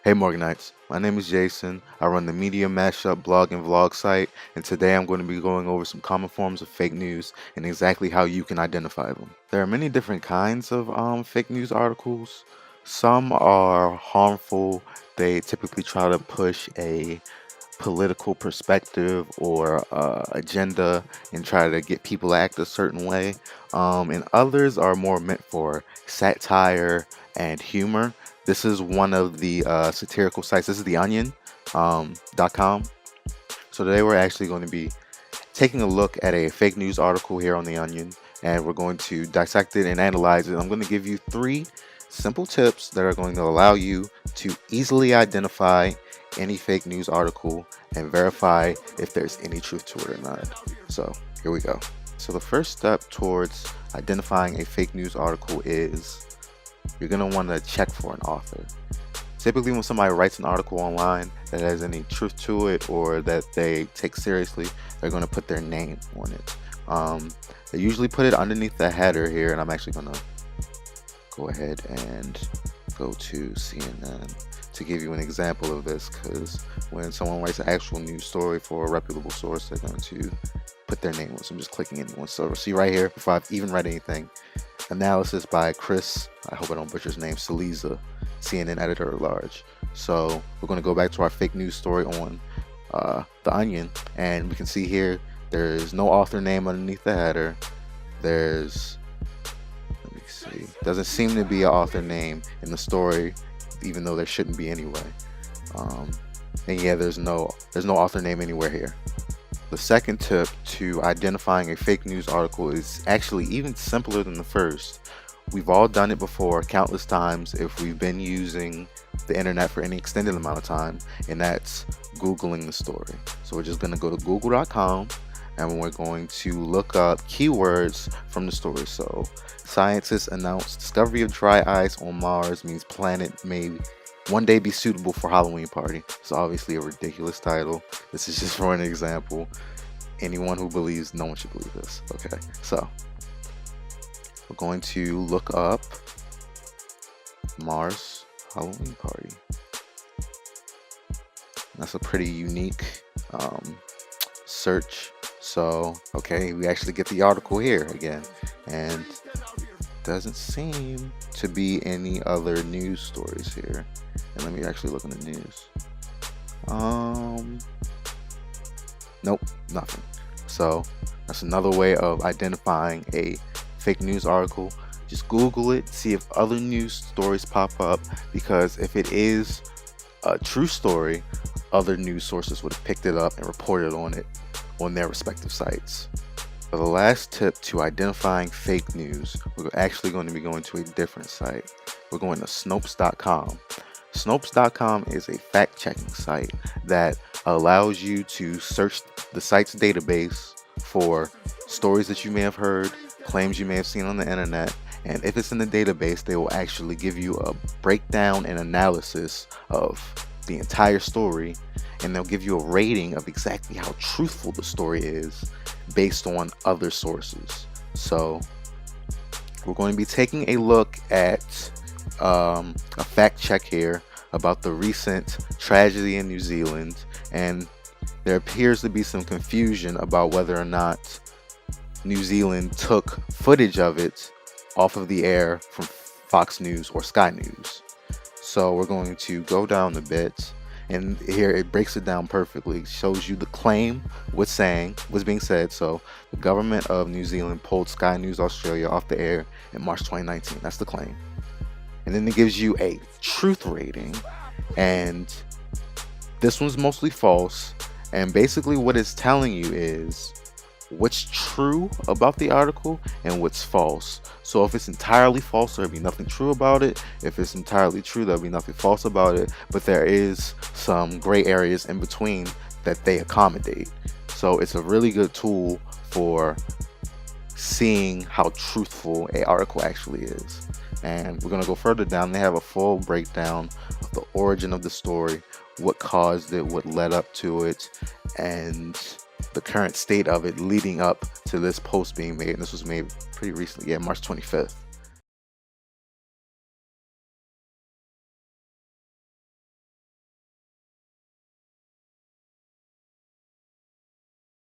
Hey Morganites, my name is Jason. I run the Media Mashup blog and vlog site, and today I'm going to be going over some common forms of fake news and exactly how you can identify them. There are many different kinds of fake news articles. Some are harmful. They typically try to push a political perspective or agenda and try to get people to act a certain way. And others are more meant for satire and humor. This is one of the satirical sites. This is the onion.com. So today we're actually going to be taking a look at a fake news article here on the Onion, and we're going to dissect it and analyze it. I'm going to give you 3 simple tips that are going to allow you to easily identify any fake news article and verify if there's any truth to it or not. So here we go. So the first step towards identifying a fake news article is you're going to want to check for an author. Typically when somebody writes an article online that has any truth to it or that they take seriously, they're going to put their name on it. They usually put it underneath the header here, and I'm actually going to go ahead and go to CNN to give you an example of this, because when someone writes an actual news story for a reputable source, they're going to put their name on it. So I'm just clicking anyone. So see right here, before I've even read anything, analysis by Chris, I hope I don't butcher his name, Saliza, CNN editor-at-large. So we're going to go back to our fake news story on The Onion, and we can see here there's no author name underneath the header. There's, let me see, doesn't seem to be an author name in the story, even though there shouldn't be anyway. And yeah, there's no author name anywhere here. The second tip to identifying a fake news article is actually even simpler than the first. We've all done it before countless times if we've been using the internet for any extended amount of time, and that's Googling the story. So we're just going to go to google.com and we're going to look up keywords from the story. So scientists announced discovery of dry ice on Mars means planet may one day be suitable for Halloween party. It's obviously a ridiculous title. This is just for an example. Anyone who believes, no one should believe this. Okay, so we're going to look up Mars Halloween party. That's a pretty unique search. So, okay, we actually get the article here again, and doesn't seem to be any other news stories here. And let me actually look in the news. Nope, nothing. So that's another way of identifying a fake news article. Just Google it, see if other news stories pop up, because if it is a true story, other news sources would have picked it up and reported on it on their respective sites. For the last tip to identifying fake news, we're actually going to be going to a different site. We're going to Snopes.com. Snopes.com is a fact-checking site that allows you to search the site's database for stories that you may have heard, claims you may have seen on the internet, and if it's in the database, they will actually give you a breakdown and analysis of the entire story, and they'll give you a rating of exactly how truthful the story is based on other sources. So we're going to be taking a look at a fact check here about the recent tragedy in New Zealand, and there appears to be some confusion about whether or not New Zealand took footage of it off of the air from Fox News or Sky News. So we're going to go down a bit, and here it breaks it down perfectly. It shows you the claim, what's being said. So the government of New Zealand pulled Sky News Australia off the air in March 2019. That's the claim. And then it gives you a truth rating, and this one's mostly false. And basically what it's telling you is what's true about the article and what's false. So if it's entirely false, there'll be nothing true about it. If it's entirely true, there'll be nothing false about it. But there is some gray areas in between that they accommodate. So it's a really good tool for seeing how truthful an article actually is. And we're going to go further down. They have a full breakdown of the origin of the story, what caused it, what led up to it, and the current state of it leading up to this post being made. And this was made pretty recently, March 25th.